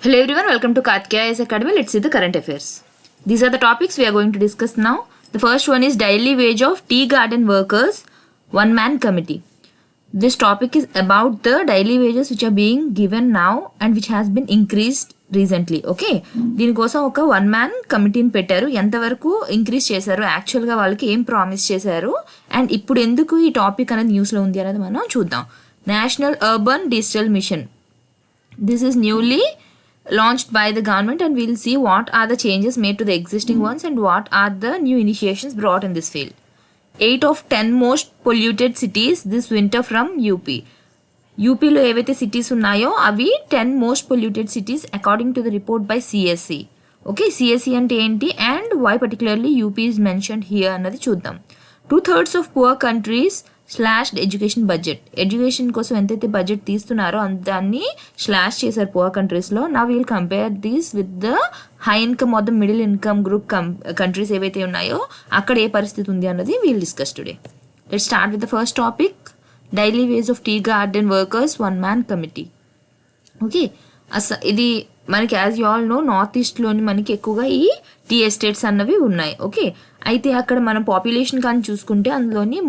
Hello everyone, welcome to Karthikeya IAS Academy. Let's see the current affairs. These are the topics we are going to discuss now. The first one is daily wage of tea garden workers, one-man committee. This topic is about the daily wages which are being given now and which has been increased recently. Okay, దీనికోసం ఒక one man కమిటీని పెట్టారు. ఎంతవరకు increase చేశారు, యాక్చువల్గా వాళ్ళకి ఏం promise చేశారు, అండ్ ఇప్పుడు ఎందుకు ఈ టాపిక్ అనేది న్యూస్లో ఉంది అనేది మనం చూద్దాం. National urban digital machine, this is newly launched by the government, and we'll see what are the changes made to the existing ones and what are the new initiations brought in this field. 8 of 10 most polluted cities this winter from UP. యూపీలో ఏవైతే cities ఉన్నాయో అవి 10 most polluted cities according to the report by CSC. Okay, CSC అంటే ఏంటి and why particularly UP is mentioned here అన్నది చూద్దాం. 2/3 of poor countries slashed education budget. Education కోసం ఎంతైతే బడ్జెట్ తీస్తున్నారో దాన్ని స్లాష్ చేశారు పువర్ కంట్రీస్లో. నా we'll compare these with the high income or the middle income group countries ఏవైతే ఉన్నాయో అక్కడ ఏ పరిస్థితి ఉంది అన్నది we'll discuss today. Let's start with the first topic, daily wage of tea garden workers one man committee. Okay, ఇది మనకి as you all know north ఈస్ట్లోని మనకి ఎక్కువగా ఈ టీ ఎస్టేట్స్ అన్నవి ఉన్నాయి. ఓకే, అయితే అక్కడ మనం పాపులేషన్ కానీ చూసుకుంటే అందులోని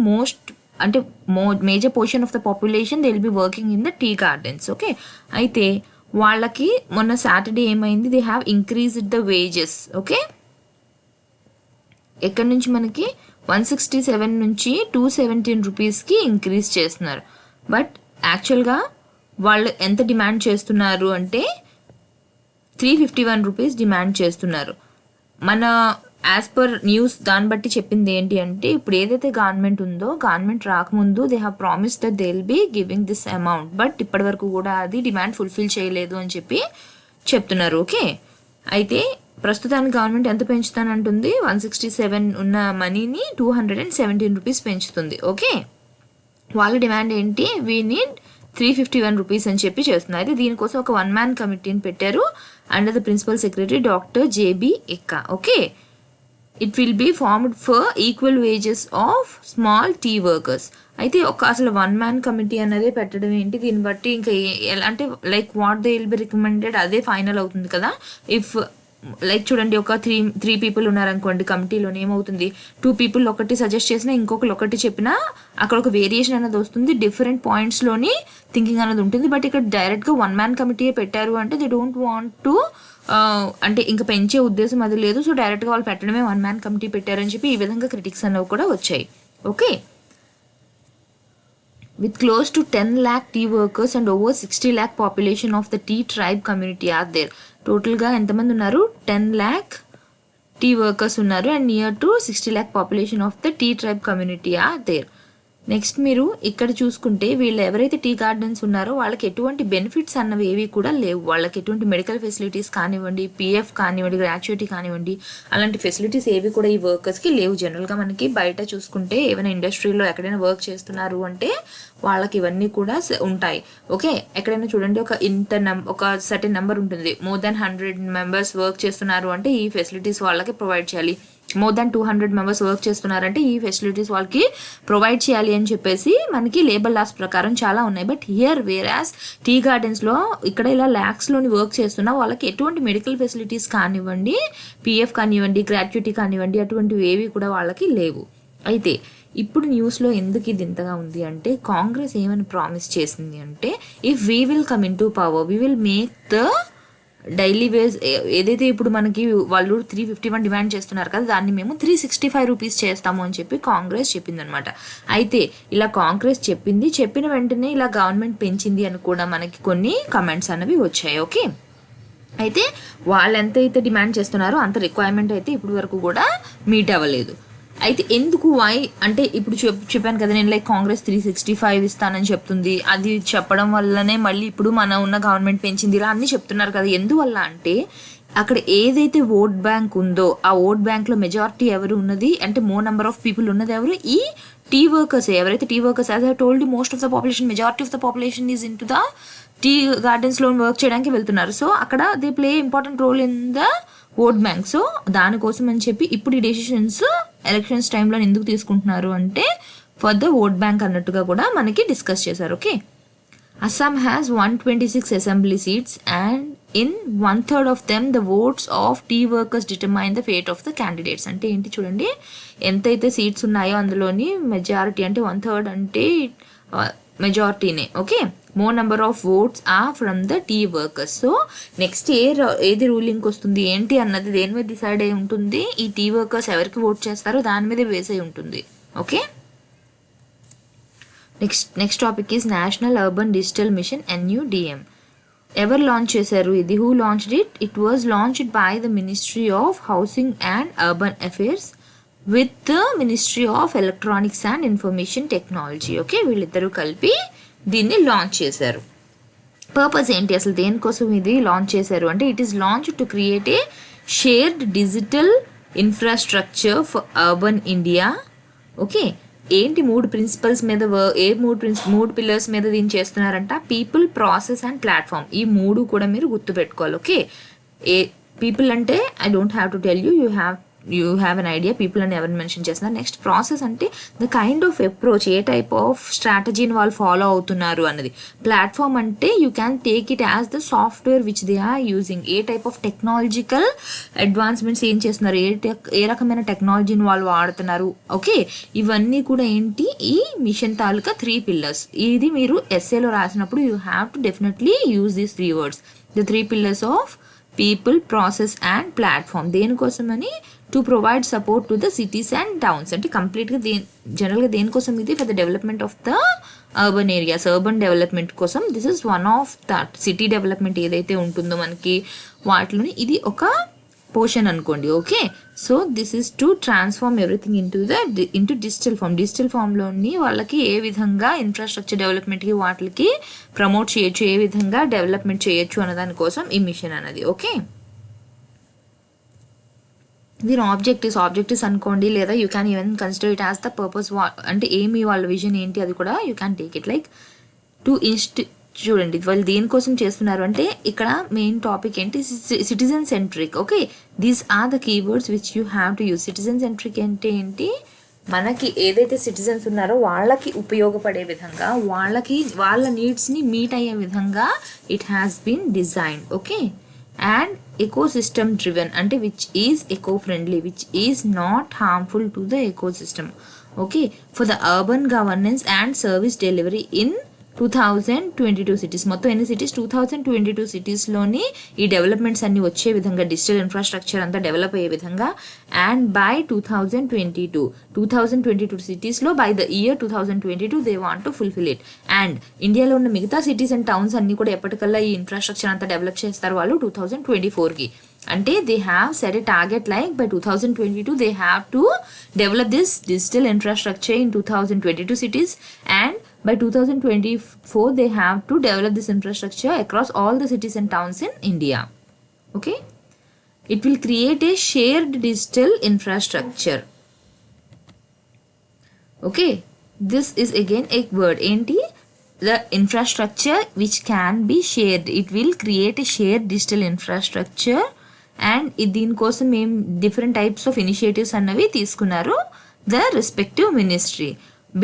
major portion of the population they will be working in the tea gardens. Okay, అయితే వాళ్ళకి మొన్న సాటర్డే ఏమైంది, they have increased the wages. Okay, ఎక్కడి నుంచి మనకి 167 నుంచి 217 రూపీస్కి ఇంక్రీజ్ చేస్తున్నారు. బట్ యాక్చువల్గా వాళ్ళు ఎంత డిమాండ్ చేస్తున్నారు అంటే 351 రూపీస్ డిమాండ్ చేస్తున్నారు. మన యాజ్ పర్ న్యూస్ దాన్ని బట్టి చెప్పింది ఏంటి అంటే, ఇప్పుడు ఏదైతే గవర్నమెంట్ ఉందో, గవర్నమెంట్ రాకముందు they have promise that they will be giving this amount, but ఇప్పటి వరకు కూడా అది డిమాండ్ ఫుల్ఫిల్ చేయలేదు అని చెప్పి చెప్తున్నారు. ఓకే, అయితే ప్రస్తుతానికి గవర్నమెంట్ ఎంత పెంచుతానంటుంది, 167 ఉన్న మనీని 217 రూపీస్ పెంచుతుంది. ఓకే, వాళ్ళ డిమాండ్ ఏంటి, వీ నీడ్ 351 రూపీస్ అని చెప్పి చేస్తున్నారు. అయితే దీనికోసం ఒక వన్ మ్యాన్ కమిటీని పెట్టారు under the principal secretary doctor JB Ekka. Okay, it will be formed for equal wages of small tea workers. అయితే అసలు వన్ మ్యాన్ కమిటీ అనేది పెట్టడం ఏంటి, దీన్ని బట్టి ఇంకా ఎలా అంటే like what they will B recommended అదే ఫైనల్ అవుతుంది కదా. ఇఫ్ లైక్ చూడండి, ఒక త్రీ పీపుల్ ఉన్నారనుకోండి కమిటీలోనే, ఏమవుతుంది 2 పీపుల్ ఒకటి సజెస్ట్ చేసినా ఇంకొకరు ఒకటి చెప్పినా అక్కడ ఒక వేరియేషన్ అనేది వస్తుంది, డిఫరెంట్ పాయింట్స్లోని థింకింగ్ అనేది ఉంటుంది. బట్ ఇక్కడ డైరెక్ట్గా వన్ మ్యాన్ కమిటీ పెట్టారు అంటే దే డోంట్ వాంట్ టు అంటే ఇంకా పెంచే ఉద్దేశం అది లేదు. సో డైరెక్ట్గా వాళ్ళు పెట్టడమే వన్ మ్యాన్ కమిటీ పెట్టారని చెప్పి ఈ విధంగా క్రిటిక్స్ అనేవి కూడా వచ్చాయి. Okay, with close to 10 lakh tea workers and over 60 lakh population of the tea tribe community are there. టోటల్గా ఎంతమంది ఉన్నారు, 10 lakh టీ వర్కర్స్ ఉన్నారు and near to 60 lakh population of the tea tribe community are there. Next మీరు ఇక్కడ చూసుకుంటే వీళ్ళు ఎవరైతే tea gardens ఉన్నారో వాళ్ళకి ఎటువంటి బెనిఫిట్స్ అన్నవి ఏవి కూడా లేవు. వాళ్ళకి ఎటువంటి మెడికల్ ఫెసిలిటీస్ కానివ్వండి, పిఎఫ్ కానివ్వండి, గ్రాట్యుటీ కానివ్వండి, అలాంటి ఫెసిలిటీస్ ఏవి కూడా ఈ వర్కర్స్కి లేవు. జనరల్గా మనకి బయట చూసుకుంటే ఏమైనా ఇండస్ట్రీలో ఎక్కడైనా వర్క్ చేస్తున్నారు అంటే వాళ్ళకి ఇవన్నీ కూడా ఉంటాయి. ఓకే, ఎక్కడైనా చూడండి ఒక సర్టెన్ నెంబర్ ఉంటుంది, మోర్ దాన్ 100 మెంబర్స్ వర్క్ చేస్తున్నారు అంటే ఈ ఫెసిలిటీస్ వాళ్ళకి ప్రొవైడ్ చేయాలి. మోర్ దాన్ 200 మెంబర్స్ వర్క్ చేస్తున్నారంటే ఈ ఫెసిలిటీస్ వాళ్ళకి ప్రొవైడ్ చేయాలి అని చెప్పేసి మనకి లేబర్ లాస్ ప్రకారం చాలా ఉన్నాయి. బట్ హియర్ వేరాస్ టీ గార్డెన్స్లో ఇక్కడ ఇలా ల్యాక్స్లోని వర్క్ చేస్తున్నా వాళ్ళకి ఎటువంటి మెడికల్ ఫెసిలిటీస్ కానివ్వండి, పిఎఫ్ కానివ్వండి, గ్రాట్యుటీ కానివ్వండి, అటువంటివి ఏవి కూడా వాళ్ళకి లేవు. అయితే ఇప్పుడు న్యూస్లో ఎందుకు ఇది ఇంతగా ఉంది అంటే, కాంగ్రెస్ ఏమని ప్రామిస్ చేసింది అంటే, if we will come in to power we will make the daily wage ఏదైతే ఇప్పుడు మనకి వాళ్ళు 351 డిమాండ్ చేస్తున్నారు కదా, దాన్ని మేము 365 రూపీస్ చేస్తాము అని చెప్పి కాంగ్రెస్ చెప్పిందనమాట. అయితే ఇలా కాంగ్రెస్ చెప్పిన వెంటనే ఇలా గవర్నమెంట్ పెంచింది అని కూడా మనకి కొన్ని కమెంట్స్ అనేవి వచ్చాయి. ఓకే, అయితే వాళ్ళు ఎంతైతే డిమాండ్ చేస్తున్నారో అంత రిక్వైర్మెంట్ అయితే ఇప్పటి వరకు కూడా మీట్ అవ్వలేదు. అయితే ఎందుకు వై అంటే ఇప్పుడు చెప్పాను కదా నేను, లైక్ కాంగ్రెస్ 365 ఇస్తానని చెప్తుంది, అది చెప్పడం వల్లనే మళ్ళీ ఇప్పుడు మన ఉన్న గవర్నమెంట్ పెంచింది ఇలా అన్నీ చెప్తున్నారు కదా. ఎందువల్ల అంటే అక్కడ ఏదైతే ఓట్ బ్యాంక్ ఉందో ఆ ఓట్ బ్యాంక్లో మెజారిటీ ఎవరు ఉన్నది అంటే మోర్ నెంబర్ ఆఫ్ పీపుల్ ఉన్నది ఎవరు, ఈ టీ వర్కర్స్. ఎవరైతే tea workers, as I told you, most of the population, majority of the population is in to the tea గార్డెన్స్లో వర్క్ చేయడానికి వెళ్తున్నారు. సో అక్కడ they play important role in the vote bank. So దానికోసం అని చెప్పి ఇప్పుడు ఈ డెసిషన్స్ ఎలక్షన్స్ టైంలో ఎందుకు తీసుకుంటున్నారు అంటే ఫర్ ద ఓట్ బ్యాంక్ అన్నట్టుగా కూడా మనకి డిస్కస్ చేశారు. Okay, Assam has 126 assembly seats and in 1/3 of them the votes of tea workers determine the fate of the candidates. అంటే ఏంటి చూడండి, ఎంతైతే సీట్స్ ఉన్నాయో అందులోని మెజారిటీ అంటే 1/3 అంటే మెజారిటీనే. Okay, more number of votes are from the tea workers. So next ఏది రూలింగ్కి వస్తుంది ఏంటి అన్నది దేని మీద డిసైడ్ అయి ఉంటుంది, ఈ టీ వర్కర్స్ ఎవరికి ఓట్ చేస్తారో దాని మీద బేస్ అయి ఉంటుంది. Okay, next topic is national urban digital machine NUDM. ఎవరు లాంచ్ చేశారు ఇది? Who launched it? It was launched by the ministry of housing and urban affairs with the ministry of electronics and information technology. Okay, వీళ్ళిద్దరూ కలిపి దీన్ని launch చేశారు. Purpose ఏంటి అసలు, దేనికోసం ఇది లాంచ్ చేశారు అంటే, it is launch to create a shared digital infrastructure for urban India. Okay, ఏంటి మూడు ప్రిన్సిపల్స్ మీద మూడు పిల్లర్స్ మీద దీన్ని చేస్తున్నారంట, పీపుల్, ప్రాసెస్ అండ్ ప్లాట్ఫామ్. ఈ మూడు కూడా మీరు గుర్తుపెట్టుకోవాలి. ఓకే, పీపుల్ అంటే I don't have to tell you have an idea people అని ఎవరిని మెన్షన్ చేస్తున్నారు. నెక్స్ట్ ప్రాసెస్ అంటే ద కైండ్ ఆఫ్ అప్రోచ్, ఏ టైప్ ఆఫ్ స్ట్రాటజీని వాళ్ళు ఫాలో అవుతున్నారు అన్నది. ప్లాట్ఫామ్ అంటే you can take it as the software which they are using, ఏ టైప్ ఆఫ్ టెక్నాలజికల్ అడ్వాన్స్మెంట్స్ ఏం చేస్తున్నారు, ఏ రకమైన టెక్నాలజీని వాళ్ళు వాడుతున్నారు. ఓకే, ఇవన్నీ కూడా ఏంటి, ఈ మిషన్ తాలూకా 3 pillars. ఇది మీరు ఎస్ఏలో రాసినప్పుడు you have to definitely use these 3 words, the 3 pillars of people, process and platform. దేనికోసమని, to provide support to the cities and towns. అంటే కంప్లీట్గా జనరల్గా దేనికోసం ఇది, for the development of the urban areas, urban development కోసం. This is one of that. City development ఏదైతే ఉంటుందో మనకి వాటిలోని ఇది ఒక పోర్షన్ అనుకోండి. Okay, so this is to transform everything into digital form. Digital ఫామ్లోని వాళ్ళకి ఏ విధంగా ఇన్ఫ్రాస్ట్రక్చర్ డెవలప్మెంట్కి వాటికి ప్రమోట్ చేయొచ్చు, ఏ విధంగా డెవలప్మెంట్ చేయొచ్చు అన్న దానికోసం ఈ మిషన్ అన్నది. ఓకే, దీని ఆబ్జెక్టివ్స్ అనుకోండి, లేదా you can even consider it as the purpose. అంటే ఏమి వాళ్ళ విజన్ ఏంటి అది కూడా you can take it like to చూడండి వాళ్ళు దేనికోసం చేస్తున్నారు అంటే, ఇక్కడ మెయిన్ టాపిక్ ఏంటి, citizen centric. Okay, these are the keywords which you have to use. Citizen centric అంటే ఏంటి, మనకి ఏదైతే సిటిజన్స్ ఉన్నారో వాళ్ళకి ఉపయోగపడే విధంగా, వాళ్ళ నీడ్స్ని మీట్ అయ్యే విధంగా it has been designed. Okay, and ecosystem driven అంటే which is eco-friendly, which is not harmful to the ecosystem. Okay, for the urban governance and service delivery in 2022 cities. మొత్తం ఎన్ని సిటీస్, 2022 సిటీస్లోని ఈ డెవలప్మెంట్స్ అన్ని వచ్చే విధంగా, digital infrastructure అంతా develop అయ్యే విధంగా. అండ్ బై 2022 సిటీస్లో by the year 2022 they want to fulfil it. And ఇండియాలో ఉన్న మిగతా సిటీస్ అండ్ టౌన్స్ అన్ని కూడా ఎప్పటికల్లా ఈ ఇన్ఫ్రాస్ట్రక్చర్ అంతా డెవలప్ చేస్తారు వాళ్ళు 2024కి. అంటే they have set a target like by 2022 they have to develop this digital infrastructure in 2022 cities, and by 2024 they have to develop this infrastructure across all the cities and towns in India. Okay, it will create a shared digital infrastructure. Okay, this is again a word enti, the infrastructure which can be shared. It will create a shared digital infrastructure, and దీనికోసం ఏం different types of initiatives అన్నవి తీసుకున్నారు the respective ministry.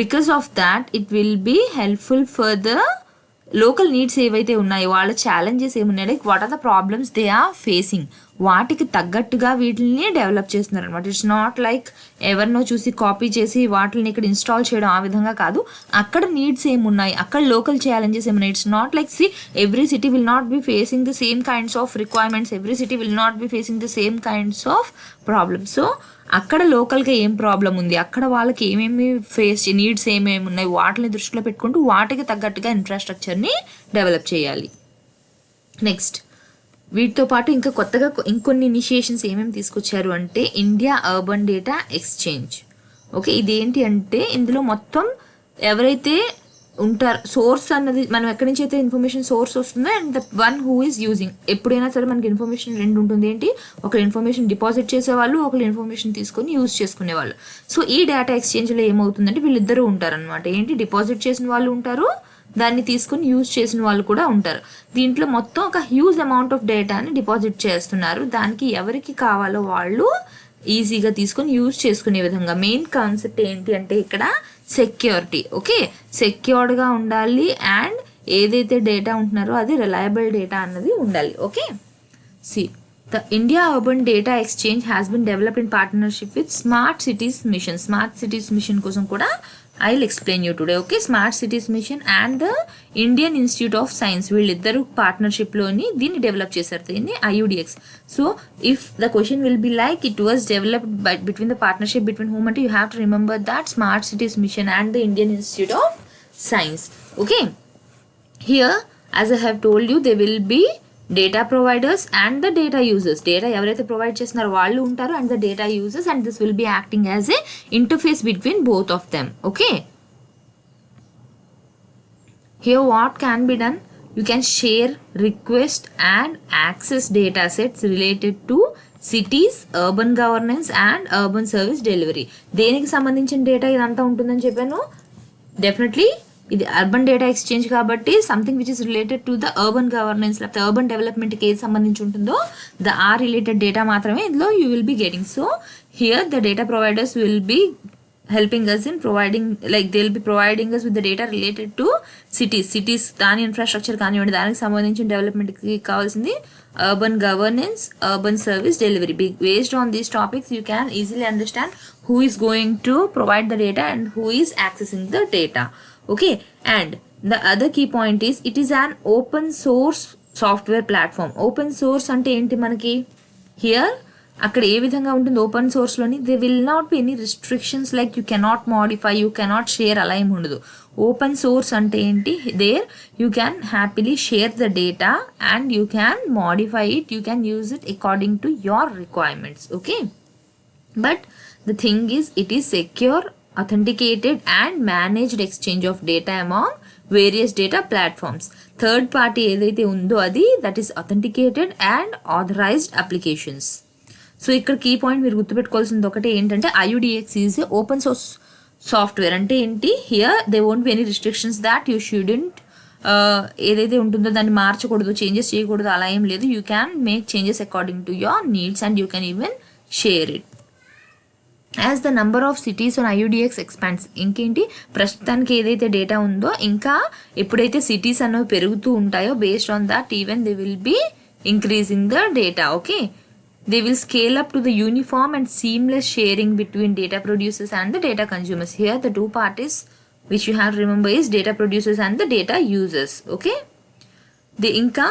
Because of that it will be helpful for the local needs ఏవైతే ఉన్నాయో, వాళ్ళ challenges ఏమున్నాయి, like what are the problems they are facing, వాటికి తగ్గట్టుగా వీటిని డెవలప్ చేస్తున్నారు అనమాట. ఇట్స్ నాట్ లైక్ ఎవరినో చూసి కాపీ చేసి వాటిని ఇక్కడ ఇన్స్టాల్ చేయడం, ఆ విధంగా కాదు. అక్కడ నీడ్స్ ఏమున్నాయి, అక్కడ లోకల్ ఛాలెంజెస్ ఏమున్నాయి. It's not like every city will not B facing the same kinds of requirements, every city will not B facing the same kinds of problems. So అక్కడ లోకల్గా ఏం ప్రాబ్లం ఉంది, అక్కడ వాళ్ళకి ఏమేమి నీడ్స్ ఏమేమి ఉన్నాయి, వాటిని దృష్టిలో పెట్టుకుంటూ వాటికి తగ్గట్టుగా ఇన్ఫ్రాస్ట్రక్చర్ని డెవలప్ చేయాలి. నెక్స్ట్ వీటితో పాటు ఇంకా కొత్తగా ఇంకొన్ని ఇనిషియేషన్స్ ఏమేమి తీసుకొచ్చారు అంటే, India urban data exchange. Okay, ఇదేంటి అంటే ఇందులో మొత్తం ఎవరైతే ఉంటారు, సోర్స్ అన్నది మనం ఎక్కడి నుంచి అయితే ఇన్ఫర్మేషన్ సోర్స్ వస్తుందో and the one who is using. ఎప్పుడైనా సరే మనకి ఇన్ఫర్మేషన్ రెండు ఉంటుంది. ఏంటి, ఒకరు ఇన్ఫర్మేషన్ డిపాజిట్ చేసేవాళ్ళు, ఒకరు ఇన్ఫర్మేషన్ తీసుకొని యూజ్ చేసుకునేవాళ్ళు. సో ఈ డేటా ఎక్స్చేంజ్లో ఏమవుతుందంటే వీళ్ళిద్దరూ ఉంటారనమాట. ఏంటి, డిపాజిట్ చేసిన వాళ్ళు ఉంటారు, దాన్ని తీసుకుని యూజ్ చేసిన వాళ్ళు కూడా ఉంటారు. దీంట్లో మొత్తం ఒక హ్యూజ్ అమౌంట్ ఆఫ్ డేటాని డిపాజిట్ చేస్తున్నారు. దానికి ఎవరికి కావాలో వాళ్ళు ఈజీగా తీసుకొని యూజ్ చేసుకునే విధంగా. మెయిన్ కాన్సెప్ట్ ఏంటి అంటే ఇక్కడ సెక్యూరిటీ. ఓకే, సెక్యూర్డ్గా ఉండాలి అండ్ ఏదైతే డేటా ఉంటున్నారో అది రిలయబుల్ డేటా అన్నది ఉండాలి. Okay. See, the India Urban Data Exchange has been developed in partnership with Smart Cities Mission. Smart Cities Mission కోసం కూడా I'll explain you today. Okay, Smart Cities Mission and the Indian Institute of Science వీళ్ళిద్దరు పార్ట్నర్షిప్లోని దీన్ని develop చేశారు, దీన్ని IUDX. So if the question will be like it was developed by between the partnership between whom అంటే you have to remember that smart cities mission and the Indian Institute of Science. Okay, here as I have told you they will be data providers and the data users. Data ఎవరైతే provide చేస్తున్నారో వాళ్ళు ఉంటారు and the data users, and this will be acting as a interface between both of them. Okay, here what can be done, you can share, request and access data sets related to cities, urban governance and urban service delivery. దేనికి సంబంధించిన data ఇదంతా ఉంటుందని చెప్పాను, definitely ఇది urban data exchange కాబట్టి something which is related to the urban governance లేకపోతే urban డెవలప్మెంట్కి ఏది సంబంధించి ఉంటుందో ఆ రిలేటెడ్ డేటా మాత్రమే ఇందులో you will be getting. So here the data providers will be helping us in providing, like they'll be providing us with the data related to cities దాని infrastructure కానివ్వండి, దానికి సంబంధించిన డెవలప్మెంట్కి కావాల్సింది urban governance, urban service delivery. Based on these topics you can easily understand who is going to provide the data and who is accessing the data. Okay, and the other key point is it is an open source software platform. Open source అంటే ఏంటి మనకి, here అక్కడ ఏ విధంగా ఉంటుంది open సోర్స్లోని, they will not be any restrictions like you cannot modify, you cannot share, అలా ఏమి ఉండదు. ఓపెన్ సోర్స్ అంటే ఏంటి, there you can happily share the data and you can modify it, you can use it according to your requirements. Okay, but the thing is it is secure, authenticated and managed exchange of data among various data platforms. Third party ఏదైతే ఉందో అది that is authenticated and authorized applications. So ఇక్కడ key point మీరు గుర్తుపెట్టుకోవాల్సింది ఒకటే ఏంటంటే IUDX is open source software. అంటే ఏంటి, here they won't be any restrictions that you shouldn't ఏదైతే ఉంటుందో దాన్ని మార్చకూడదు, చేంజెస్ చేయకూడదు, అలా ఏం లేదు. You can make changes according to your needs and you can even share it. As the number of cities on IUDX expands, ఇంకేంటి ప్రస్తుతానికి ఏదైతే డేటా ఉందో ఇంకా ఎప్పుడైతే సిటీస్ అనేవి పెరుగుతూ ఉంటాయో based on that even they will B increasing the data. Okay, they will scale up to the uniform and seamless sharing between data producers and the data consumers. Here the two parties which you have to remember is data producers and the data users. Okay, the inca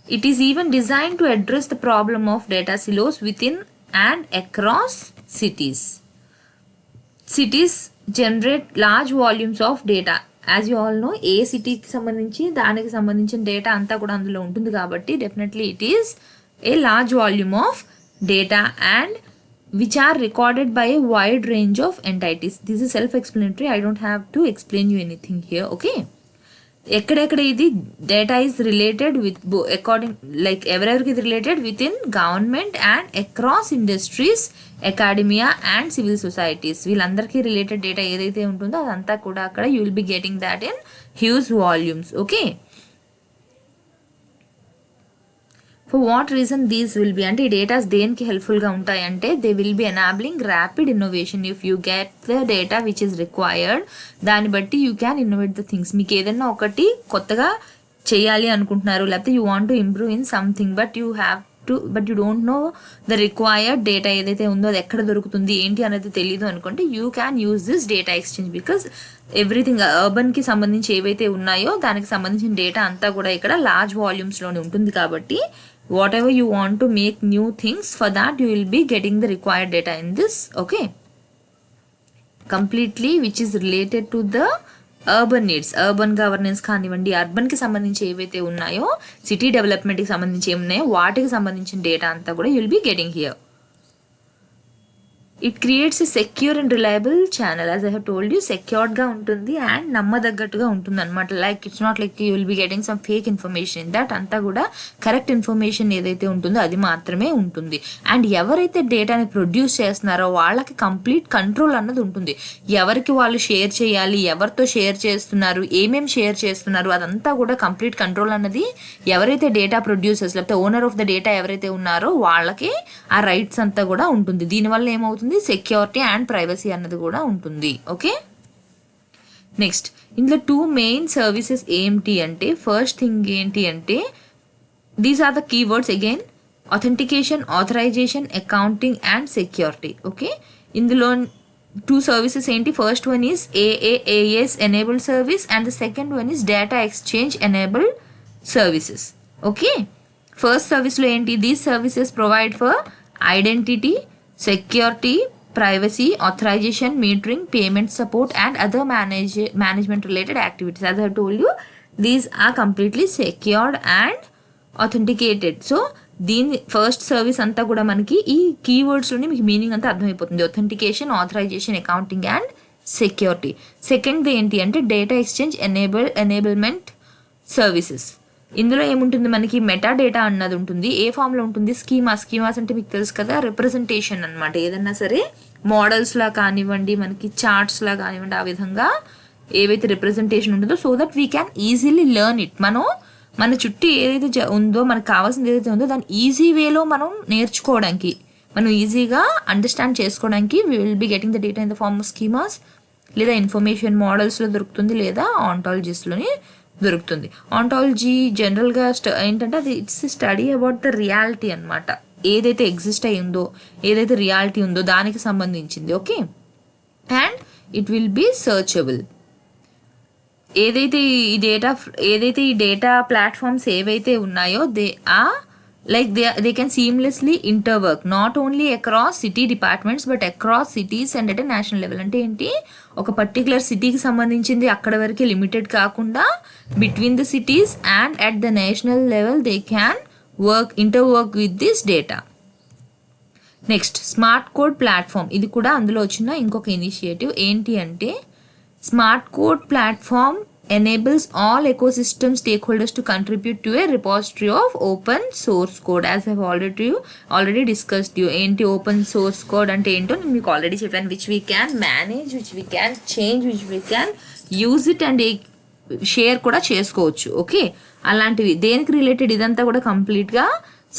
it is even designed to address the problem of data silos within and across cities. Cities generate large volumes of data. As you all know, ఏ సిటీకి సంబంధించి దానికి సంబంధించిన data అంతా కూడా అందులో ఉంటుంది కాబట్టి definitely it is a large volume of data and which are recorded by a wide range of entities. This is self-explanatory. I don't have to explain you anything here. Okay, ఎక్కడెక్కడ ఇది data is related with according like ఎవరెవరికి ఇది related with in government and across industries, academia and civil societies, వీళ్ళందరికీ related data ఏదైతే ఉంటుందో అదంతా కూడా అక్కడ you will be getting that in huge volumes. Okay, for what reason these will be అంటే ఈ డేటాస్ దేనికి హెల్ప్ఫుల్గా ఉంటాయి అంటే they will B ఎనాబ్లింగ్ rapid innovation. If you get the data which is required, దాన్ని బట్టి you can innovate the things. మీకు ఏదైనా ఒకటి కొత్తగా చేయాలి అనుకుంటున్నారు లేకపోతే you want to improve in something but you don't know the required data ఏదైతే ఉందో అది ఎక్కడ దొరుకుతుంది ఏంటి అనేది తెలియదు అనుకుంటే you can use this data exchange because everything అర్బన్కి సంబంధించి ఏవైతే ఉన్నాయో దానికి సంబంధించిన డేటా అంతా కూడా ఇక్కడ లార్జ్ వాల్యూమ్స్లోనే ఉంటుంది కాబట్టి whatever you want to make new things, for that you will be getting the required data in this. Okay, completely which is related to the urban needs, urban governance కానివ్వండి, అర్బన్కి సంబంధించి ఏవైతే ఉన్నాయో city డెవలప్మెంట్కి సంబంధించి ఏమున్నాయో వాటికి సంబంధించిన డేటా అంతా కూడా you will be getting here. It creates a secure and reliable channel. As I have told you, secured గా ఉంటుంది అండ్ నమ్మదగ్గట్టుగా ఉంటుంది అనమాట. Like it's not like you will be getting some fake information in that. అంతా కూడా correct information ఏదైతే ఉంటుందో అది మాత్రమే ఉంటుంది. అండ్ ఎవరైతే డేటాని ప్రొడ్యూస్ చేస్తున్నారో వాళ్ళకి కంప్లీట్ కంట్రోల్ అన్నది ఉంటుంది. ఎవరికి వాళ్ళు షేర్ చేయాలి, ఎవరితో షేర్ చేస్తున్నారు, ఏమేమి షేర్ చేస్తున్నారు, అదంతా కూడా కంప్లీట్ కంట్రోల్ అన్నది ఎవరైతే డేటా ప్రొడ్యూసర్స్ లేకపోతే ఓనర్ ఆఫ్ ద డేటా ఎవరైతే ఉన్నారో వాళ్ళకి ఆ రైట్స్ అంతా కూడా ఉంటుంది. దీనివల్ల ఏమవుతుంది, సెక్యూరిటీ అండ్ ప్రైవసీ అన్నది కూడా ఉంటుంది. ఓకే, నెక్స్ట్ ఇందులో 2 మెయిన్ సర్వీసెస్ ఏంటి అంటే ఫస్ట్ థింగ్ ఏంటి అంటే these are the keywords again authentication, authorization, accounting and security. Okay, ఇందులో two services ఏంటి? First one is AAAS enabled service and the second one is data exchange enabled services. Okay, first service లో ఏంటి? These services provide for identity, security, privacy, authorization, metering, payment support and other management related activities. As I have told you, these are completely secured and authenticated. So దీని first service అంతా కూడా మనకి ఈ కీవర్డ్స్లోనే మీకు meaning అంతా అర్థమైపోతుంది. Authentication, authorization, accounting and security. Second ఏంటి అంటే డేటా ఎక్స్చేంజ్ ఎనేబుల్మెంట్ సర్వీసెస్. ఇందులో ఏముంటుంది మనకి? మెటా డేటా అన్నది ఉంటుంది. ఏ ఫామ్లో ఉంటుంది? స్కీమాస్ అంటే మీకు తెలుసు కదా, రిప్రజెంటేషన్ అనమాట. ఏదన్నా సరే మోడల్స్లా కానివ్వండి, మనకి చార్ట్స్లా కానివ్వండి, ఆ విధంగా ఏవైతే రిప్రజెంటేషన్ ఉంటుందో so that we can easily learn it. మన చుట్టూ ఏదైతే ఉందో, మనకు కావాల్సింది ఏదైతే ఉందో దాన్ని ఈజీ వేలో మనం నేర్చుకోవడానికి, మనం ఈజీగా అండర్స్టాండ్ చేసుకోవడానికి we will be getting the data in the form of schemas, లేదా ఇన్ఫర్మేషన్ మోడల్స్లో దొరుకుతుంది, లేదా ఆంటాలజీస్లోని దొరుకుతుంది. ఆంటాలజీ జనరల్గా ఏంటంటే అది it's study about the reality అనమాట. ఏదైతే ఎగ్జిస్ట్ అయి ఉందో, ఏదైతే రియాలిటీ ఉందో దానికి సంబంధించింది. Okay, and it will be searchable. ఏదైతే ఈ డేటా ప్లాట్ఫామ్స్ ఏవైతే ఉన్నాయో they are like they can seamlessly interwork not only across city departments but across cities and at national level. అంటే ఏంటి? ఒక పర్టికులర్ సిటీకి సంబంధించింది అక్కడ వరకే లిమిటెడ్ కాకుండా between the cities and at the national level they can interwork with this data. Next smart code platform. ఇది కూడా అందులో వచ్చిన ఇంకొక ఇనిషియేటివ్. ఏంటి అంటే Smart Code Platform enables all ecosystem stakeholders to contribute to a repository of open source code. As I have already discussed you. ఏంటి open source code అంటే ఏంటో నేను మీకు ఆల్రెడీ చెప్పాను. Which we can manage, which we can change, which we can use it and share కూడా చేసుకోవచ్చు. Okay, అలాంటివి దేనికి రిలేటెడ్? ఇదంతా కూడా కంప్లీట్గా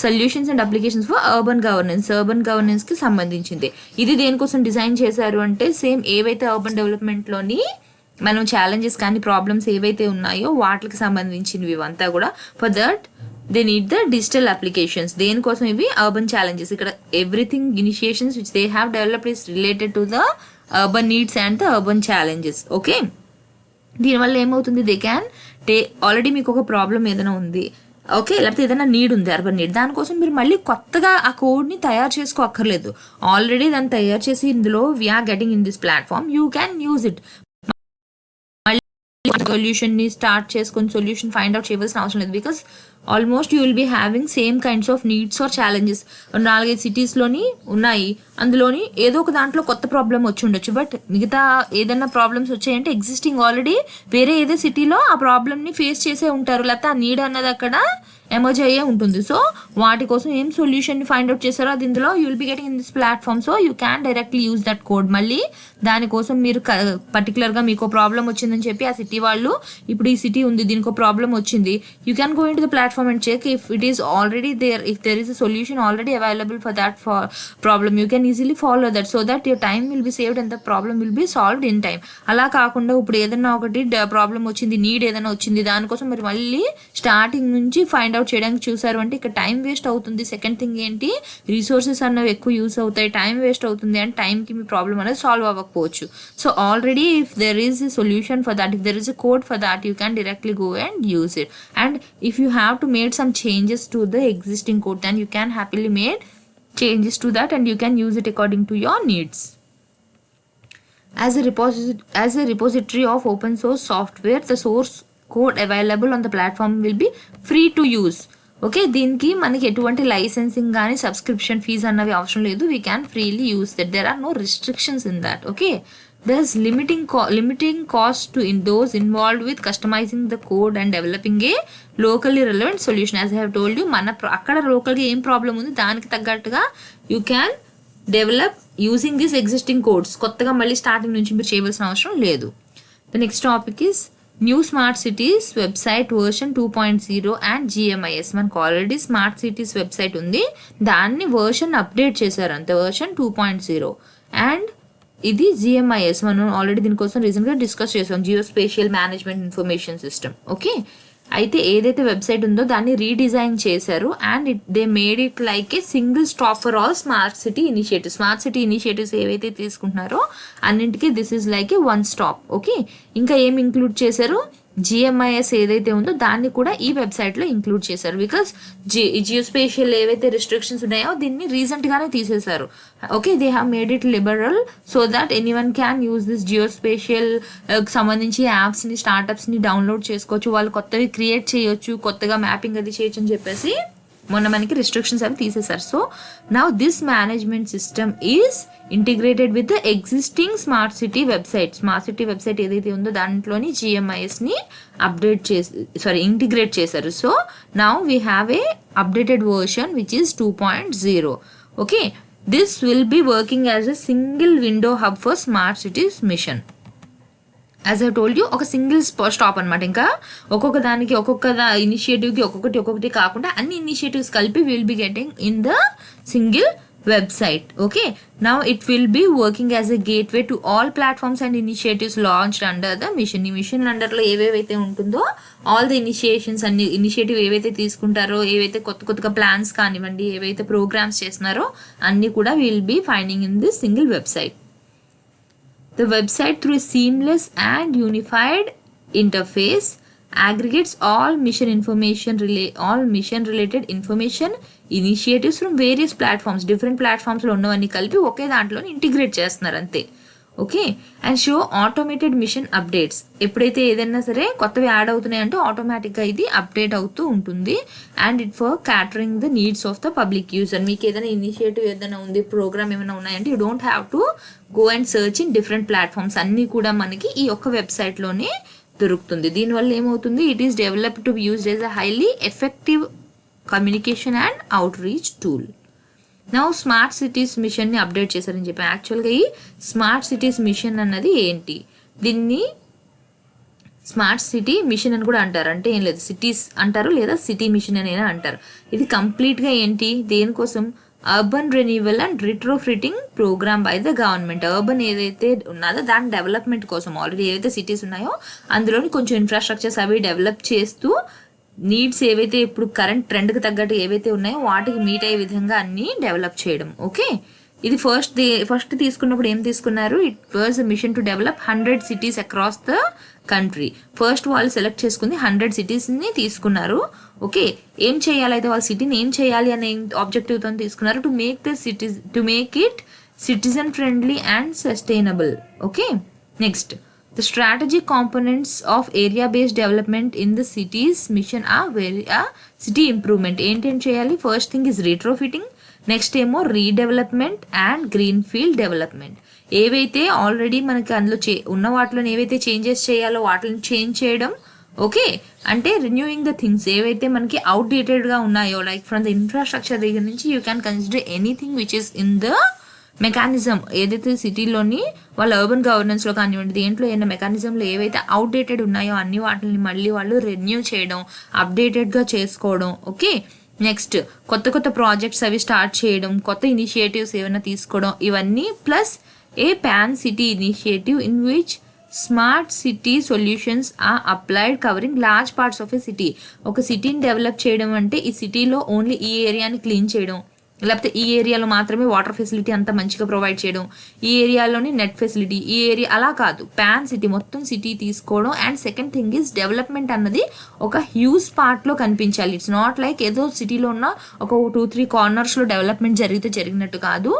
solutions and applications for urban గవర్నెన్స్కి సంబంధించింది. ఇది దేనికోసం డిజైన్ చేశారు అంటే సేమ్ ఏవైతే అర్బన్ డెవలప్మెంట్లోని మనం ఛాలెంజెస్ కానీ ప్రాబ్లమ్స్ ఏవైతే ఉన్నాయో వాటికి సంబంధించినవి ఇవంతా కూడా. For that they need the digital applications. దేనికోసం? ఇవి అర్బన్ ఛాలెంజెస్. ఇక్కడ everything initiations which they have developed is related to the urban needs and the urban challenges. Okay, దీనివల్ల ఏమవుతుంది? దే క్యాన్ ఆల్రెడీ మీకు ఒక ప్రాబ్లం ఏదైనా ఉంది, ఓకే, లేకపోతే ఏదైనా నీడ్ ఉంది, అర్బన్ నీడ్, దానికోసం మీరు మళ్ళీ కొత్తగా ఆ కోడ్ని తయారు చేసుకోక్కర్లేదు. ఆల్రెడీ దాన్ని తయారు చేసి ఇందులో we're getting in this platform, you can use it. సొల్యూషన్ని స్టార్ట్ చేసుకొని సొల్యూషన్ ఫైండ్ అవుట్ చేయవలసిన అవసరం లేదు. Because almost you will be having same kinds of needs or challenges. 4-5 సిటీస్లోని ఉన్నాయి, అందులోని ఏదో ఒక దాంట్లో కొత్త ప్రాబ్లం వచ్చి ఉండొచ్చు. బట్ మిగతా ఏదైనా ప్రాబ్లమ్స్ వచ్చాయంటే ఎగ్జిస్టింగ్ ఆల్రెడీ వేరే ఏదో సిటీలో ఆ ప్రాబ్లమ్ని ఫేస్ చేసే ఉంటారు, లేకపోతే ఆ నీడ్ అన్నది అక్కడ ఎమర్జ్ అయ్యే ఉంటుంది. సో వాటి కోసం ఏం సొల్యూషన్ని ఫైండ్ అవుట్ చేస్తారో అది ఇందులో you will be getting in this platform. So you can directly use that code. మళ్ళీ దానికోసం మీరు పర్టికులర్గా మీకు ప్రాబ్లం వచ్చిందని చెప్పి ఆ సిటీ వాళ్ళు, ఇప్పుడు ఈ సిటీ ఉంది దీనికి ప్రాబ్లం వచ్చింది, you can go in to the platform and check if it is already there, if there is a solution already available for that problem. You can easily follow that so that your time will be saved and the problem will be solved in time. అలా కాకుండా ఇప్పుడు ఏదైనా ఒకటి problem వచ్చింది, need ఏదైనా వచ్చింది, దానికోసం మీరు మళ్ళీ స్టార్టింగ్ నుంచి ఫైండ్ అవుట్ చేయడానికి చూసారు అంటే ఇక్కడ టైం వేస్ట్ అవుతుంది. సెకండ్ థింగ్ ఏంటి, రిసోర్సెస్ అన్నవి ఎక్కువ యూస్ అవుతాయి, టైం వేస్ట్ అవుతుంది అండ్ టైంకి మీ ప్రాబ్లం అనేది సాల్వ్ అవ్వకపోవచ్చు. So already if there is a solution for that, if there is a code for that, you can directly go and use it. And if you have to make some changes to the existing code, then you can happily make changes to that and you can use it according to your needs. As a repository of open source software, the source code available on the platform will be free to use. Okay, దీనికి మనకి ఎటువంటి licensing కానీ subscription fees అన్నవి అవసరం లేదు. We can freely use that. There are no restrictions in that. Okay, there's limiting cost to those involved with customizing the code and developing a locally relevant solution. As I have told you, మన అక్కడ లోకల్గా ఏం problem ఉంది దానికి తగ్గట్టుగా you can develop using this existing codes. కొత్తగా మళ్ళీ starting నుంచి మీరు చేయవలసిన అవసరం లేదు. The next topic is new smart cities website version 2.0 and GMIS. మనకు ఆల్రెడీ స్మార్ట్ సిటీస్ వెబ్సైట్ ఉంది, దాన్ని వర్షన్ అప్డేట్ చేశారు అంతే, వర్షన్ 2.0. అండ్ ఇది GMIS మనం ఆల్రెడీ దీనికోసం రీసెంట్గా డిస్కస్ చేసాం, geospatial management information system. Okay, అయితే ఏదైతే వెబ్సైట్ ఉందో దాన్ని రీడిజైన్ చేశారు and they made it like a single stop for all smart city initiatives. Smart city initiatives ఏవైతే తీసుకుంటున్నారో అన్నింటికి this is like A one stop. Okay, ఇంకా ఏం ఇంక్లూడ్ చేశారు, GMIS ఏదైతే ఉందో దాన్ని కూడా ఈ వెబ్సైట్లో ఇంక్లూడ్ చేశారు. బికాస్ జియోస్పేషియల్ ఏవైతే రిస్ట్రిక్షన్స్ ఉన్నాయో దీన్ని రీసెంట్గానే తీసేశారు. Okay, they have made it liberal so that anyone can use this geospatial సంబంధించి యాప్స్ని, స్టార్టప్స్ని డౌన్లోడ్ చేసుకోవచ్చు, వాళ్ళు కొత్తవి క్రియేట్ చేయొచ్చు, కొత్తగా మ్యాపింగ్ అది చేయొచ్చు అని చెప్పేసి మొన్న మనకి రిస్ట్రిక్షన్స్ అవి తీసేశారు. So now this management system is integrated with the existing smart city website. Smart city website ఏదైతే ఉందో దాంట్లోని GMISని ఇంటిగ్రేట్ చేశారు. So now we have a updated version which is 2.0. Okay, this will be working as a single window hub for smart cities machine. As I told you, ఒక single stop అనమాట. ఇంకా ఒక్కొక్క దానికి ఒక్కొక్క ఇనిషియేటివ్కి ఒక్కొక్కటి కాకుండా అన్ని ఇనిషియేటివ్స్ కలిపి will be getting in the single website. Okay, now it will be working as a gateway to all platforms and initiatives launched under the mission. ఈ మిషన్ అండర్లో ఏవేవైతే ఉంటుందో ఆల్ ద ఇనిషియేషన్స్ అన్ని ఇనిషియేటివ్ ఏవైతే తీసుకుంటారో, ఏవైతే కొత్తగా plans కానివ్వండి, ఏవైతే ప్రోగ్రామ్స్ చేస్తున్నారో అన్నీ కూడా will be finding in this single website. The website, through a seamless and unified interface, aggregates all mission related information initiatives from various platforms. Different platforms లో ఉన్నవన్నీ కలిపి ఒకే దాంట్లో ఇంటిగ్రేట్ చేస్తున్నారు అంతే. Okay, and show automated mission updates. ఎప్పుడైతే ఏదైనా సరే కొత్తవి యాడ్ అవుతున్నాయంటే ఆటోమేటిక్గా ఇది అప్డేట్ అవుతూ ఉంటుంది. And it for catering the needs of the public user. మీకు ఏదైనా ఇనిషియేటివ్ ఏదైనా ఉంది, ప్రోగ్రామ్ ఏమైనా ఉన్నాయంటే you don't have to go and search in different platforms. అన్నీ కూడా మనకి ఈ ఒక్క వెబ్సైట్లోనే దొరుకుతుంది. దీనివల్ల ఏమవుతుంది, it is developed to be used as a highly effective communication and out reach tool. Now smart cities మిషన్ని అప్డేట్ చేశారని చెప్పి, యాక్చువల్గా ఈ స్మార్ట్ సిటీస్ మిషన్ అన్నది ఏంటి, దీన్ని స్మార్ట్ సిటీ మిషన్ అని కూడా అంటారు. అంటే ఏం లేదు, సిటీస్ అంటారు లేదా సిటీ మిషన్ అని అంటారు. ఇది కంప్లీట్గా ఏంటి, దేనికోసం, urban renewal and retrofitting programme by the government. Urban ఏదైతే ఉన్నదో దాని డెవలప్మెంట్ కోసం, ఆల్రెడీ ఏవైతే సిటీస్ ఉన్నాయో అందులోని కొంచెం ఇన్ఫ్రాస్ట్రక్చర్స్ అవి డెవలప్ చేస్తూ నీడ్స్ ఏవైతే ఇప్పుడు కరెంట్ ట్రెండ్కి తగ్గట్టు ఏవైతే ఉన్నాయో వాటికి మీట్ అయ్యే విధంగా అన్ని డెవలప్ చేయడం. ఓకే, ఇది ఫస్ట్ తీసుకున్నప్పుడు ఏం తీసుకున్నారు, it was a mission to develop 100 cities across the country. First వాళ్ళు సెలెక్ట్ చేసుకుంది 100 cities-ని తీసుకున్నారు. ఓకే, ఏం చేయాలి అయితే వాళ్ళ సిటీని ఏం చేయాలి అనే ఆబ్జెక్టివ్తో తీసుకున్నారు, to make it citizen friendly and sustainable. Okay, next the strategic components of area-based development in the cities mission are city improvement. ఏంటేం చేయాలి, first thing is retrofitting, next ఏమో redevelopment and green field development. ఏవైతే already మనకి అందులో ఉన్న వాటిలో ఏవైతే changes చేయాలో వాటిని చేంజ్ చేయడం. ఓకే, అంటే రిన్యూయింగ్ ద థింగ్స్ ఏవైతే మనకి అవుట్డేటెడ్గా ఉన్నాయో, లైక్ ఫ్రమ్ ద ఇన్ఫ్రాస్ట్రక్చర్ దగ్గర నుంచి you can consider anything which is in the mechanism. ఏదైతే సిటీలోని వాళ్ళ అర్బన్ గవర్నెన్స్లో కానివ్వండి, దేంట్లో ఏమైనా మెకానిజంలో ఏవైతే అవుట్డేటెడ్ ఉన్నాయో అన్ని వాటిని మళ్ళీ వాళ్ళు రెన్యూ చేయడం, అప్డేటెడ్గా చేసుకోవడం. ఓకే, నెక్స్ట్ కొత్త ప్రాజెక్ట్స్ అవి స్టార్ట్ చేయడం, కొత్త ఇనిషియేటివ్స్ ఏమైనా తీసుకోవడం, ఇవన్నీ plus a pan city initiative in which smart city solutions are applied covering large parts of a city. ఒక సిటీని డెవలప్ చేయడం అంటే ఈ సిటీలో ఓన్లీ ఈ ఏరియాని క్లీన్ చేయడం, లేకపోతే ఈ ఏరియాలో మాత్రమే వాటర్ ఫెసిలిటీ అంతా మంచిగా ప్రొవైడ్ చేయడం, ఈ ఏరియాలోని నెట్ ఫెసిలిటీ, ఈ ఏరియా అలా కాదు, పాన్ సిటీ మొత్తం సిటీ తీసుకోవడం. And second thing is development అన్నది ఒక హ్యూజ్ పార్ట్లో కనిపించాలి. ఇట్స్ నాట్ లైక్ ఏదో సిటీలో ఉన్న ఒక 2-3 కార్నర్స్లో డెవలప్మెంట్ జరిగినట్టు కాదు.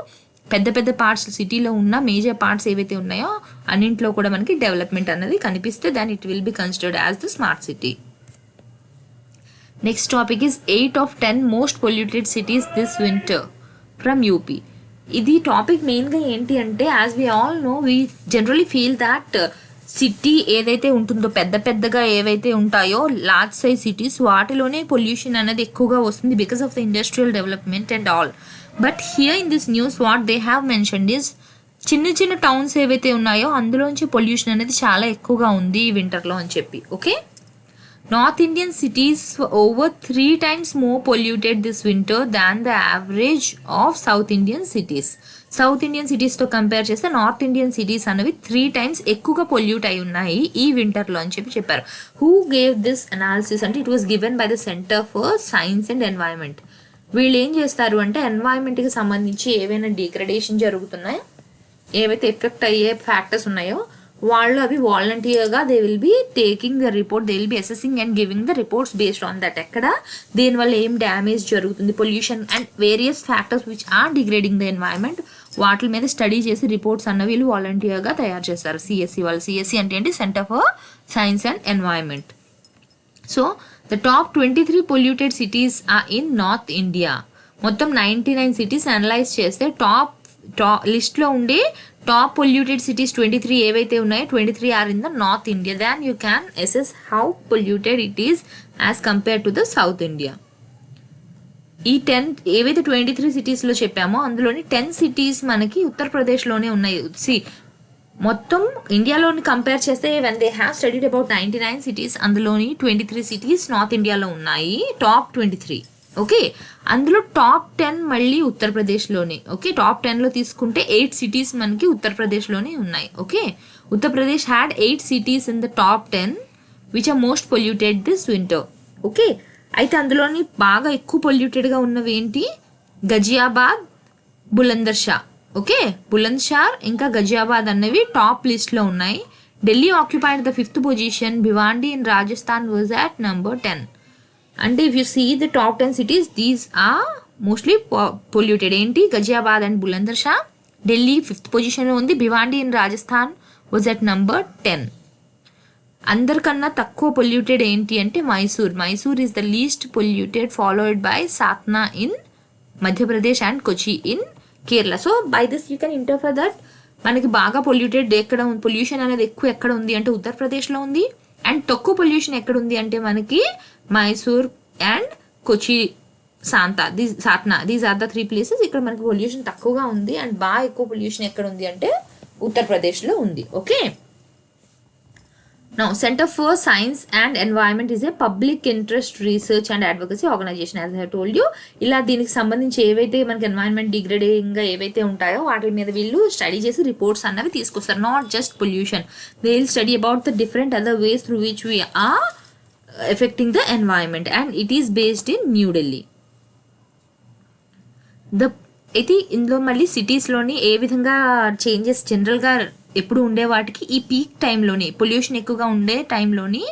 పెద్ద పార్ట్స్ సిటీలో ఉన్న మేజర్ పార్ట్స్ ఏవైతే ఉన్నాయో అన్నింట్లో కూడా మనకి డెవలప్మెంట్ అన్నది కనిపిస్తే than it will be considered as the smart city. Next topic is 8 of 10 most polluted cities this winter from UP. ఇది టాపిక్ మెయిన్గా ఏంటి అంటే, as we all know, we generally feel that city ఏదైతే ఉంటుందో పెద్దగా ఏవైతే ఉంటాయో లార్జ్ సైజ్ సిటీస్, వాటిలోనే పొల్యూషన్ అనేది ఎక్కువగా వస్తుంది because of the industrial development and all. But here in this news what they have mentioned is చిన్న టౌన్స్ ఏవైతే ఉన్నాయో అందులోంచి పొల్యూషన్ అనేది చాలా ఎక్కువగా ఉంది ఈ వింటర్లో అని చెప్పి. Okay, North Indian cities were over 3 times more polluted this winter than the average of South Indian cities. South Indian సిటీస్తో కంపేర్ చేస్తే నార్త్ ఇండియన్ సిటీస్ అనేవి 3 times ఎక్కువగా పొల్యూట్ అయి ఉన్నాయి ఈ వింటర్లో అని చెప్పారు. హూ గేవ్ దిస్ అనాలిసిస్ అంటే it was given by the centre for science and environment. వీళ్ళు ఏం చేస్తారు అంటే ఎన్వైరన్మెంట్కి సంబంధించి ఏవైనా డిగ్రేడేషన్ జరుగుతున్నాయో, ఏవైతే ఎఫెక్ట్ అయ్యే ఫ్యాక్టర్స్ ఉన్నాయో వాళ్ళు అవి వాలంటీర్గా they will be taking the report, they will be assessing and giving the reports based on that. ఎక్కడ దీనివల్ల ఏం డ్యామేజ్ జరుగుతుంది, pollution and various factors which are degrading the environment, వాటి మీద స్టడీ చేసి రిపోర్ట్స్ అన్న వీళ్ళు వాలంటీర్గా తయారు చేస్తారు సిఎస్సి వాళ్ళు. సిఎస్సి అంటే ఏంటి? Centre for science and environment. So the top 23 polluted cities are in north India. మొత్తం 99 సిటీస్ అనలైజ్ చేస్తే టాప్ లిస్ట్లో ఉండే టాప్ పొల్యూటెడ్ సిటీస్ 23 ఏవైతే ఉన్నాయో 23 are in the north India. Then you can assess how polluted it is as compare to the south India. ఈ 10 ఏవైతే 23 సిటీస్లో చెప్పామో అందులోని 10 సిటీస్ మనకి ఉత్తరప్రదేశ్లోనే ఉన్నాయి. మొత్తం ఇండియాలోని కంపేర్ చేస్తే when they have studied about 99 cities అందులోని 23 సిటీస్ నార్త్ ఇండియాలో ఉన్నాయి, టాప్ 23. ఓకే, అందులో టాప్ 10 మళ్ళీ ఉత్తరప్రదేశ్లోనే. ఓకే, టాప్ 10లో తీసుకుంటే 8 సిటీస్ మనకి ఉత్తరప్రదేశ్లోనే ఉన్నాయి. Okay, Uttar Pradesh had 8 cities in the top 10 which are most polluted this winter. Okay, అయితే అందులోని బాగా ఎక్కువ పొల్యూటెడ్గా ఉన్నవి ఏంటి? గజియాబాద్, బులందర్ షా. ఓకే, బులంద్ షార్ ఇంకా గజియాబాద్ అన్నవి టాప్ లిస్ట్లో ఉన్నాయి. Delhi occupied the 5th position. Bhiwandi in Rajasthan was at number 10. అంటే if you see the top 10 cities these are mostly polluted. ఏంటి? గజియాబాద్ అండ్ బులందర్ షా. ఢిల్లీ 5th పొజిషన్లో ఉంది. Bhiwandi in Rajasthan was at number 10. అందరికన్నా తక్కువ పొల్యూటెడ్ ఏంటి అంటే Mysore. Mysore is the least polluted followed by Satna in Madhya Pradesh and Kochi in Kerala. So by this you can interfere that మనకి బాగా polluted ఎక్కడ పొల్యూషన్ అనేది ఎక్కువ ఎక్కడ ఉంది అంటే ఉత్తరప్రదేశ్లో ఉంది. అండ్ తక్కువ పొల్యూషన్ ఎక్కడ ఉంది అంటే మనకి Mysore and Kochi, Satna. These are the 3 places. ఇక్కడ మనకి పొల్యూషన్ తక్కువగా ఉంది. అండ్ బాగా ఎక్కువ పొల్యూషన్ ఎక్కడ ఉంది అంటే ఉత్తరప్రదేశ్లో ఉంది. Okay, Now, Center for Science and Environment is a public interest research and advocacy organization, as I have told you. ఇలా దీనికి సంబంధించి ఏవైతే మనకి ఎన్వైరన్మెంట్ డిగ్రేడింగ్గా ఏవైతే ఉంటాయో వాటి మీద వీళ్ళు స్టడీ చేసి రిపోర్ట్స్ అన్నవి తీసుకొస్తారు. Not just pollution, they will study about the different other ways through which we are affecting the environment and it is based in New Delhi. అయితే ఇందులో మళ్ళీ సిటీస్లోని ఏ విధంగా చేంజెస్ జనరల్గా ఎప్పుడు ఉండే వాటికి ఈ పీక్ టైంలోని పొల్యూషన్ ఎక్కువగా ఉండే టైంలోని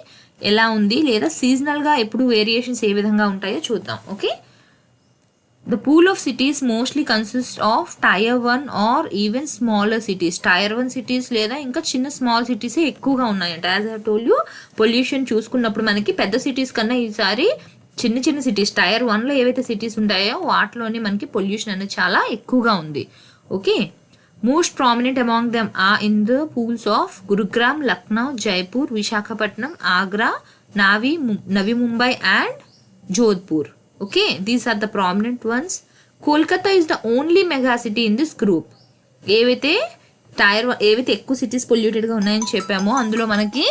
ఎలా ఉంది, లేదా సీజనల్గా ఎప్పుడు వేరియేషన్స్ ఏ విధంగా ఉంటాయో చూద్దాం. Okay, the pool of cities mostly consist of tier 1 or even smaller cities. Tier 1 cities లేదా ఇంకా చిన్న స్మాల్ సిటీసే ఎక్కువగా ఉన్నాయంట. As I have told you, pollution చూసుకున్నప్పుడు మనకి పెద్ద సిటీస్ కన్నా ఈసారి చిన్న చిన్న సిటీస్ టైర్ 1లో ఏవైతే సిటీస్ ఉంటాయో వాటిలోని మనకి పొల్యూషన్ అనేది చాలా ఎక్కువగా ఉంది. Okay, most prominent among them are in the pools of Gurugram, Lucknow, Jaipur, Visakhapatnam, Agra, Navi Mumbai and Jodhpur. Okay, these are the prominent ones. Kolkata is the only mega city in this group. ఏవైతే ఎక్కువ సిటీస్ పొల్యూటెడ్గా ఉన్నాయని చెప్పామో అందులో మనకి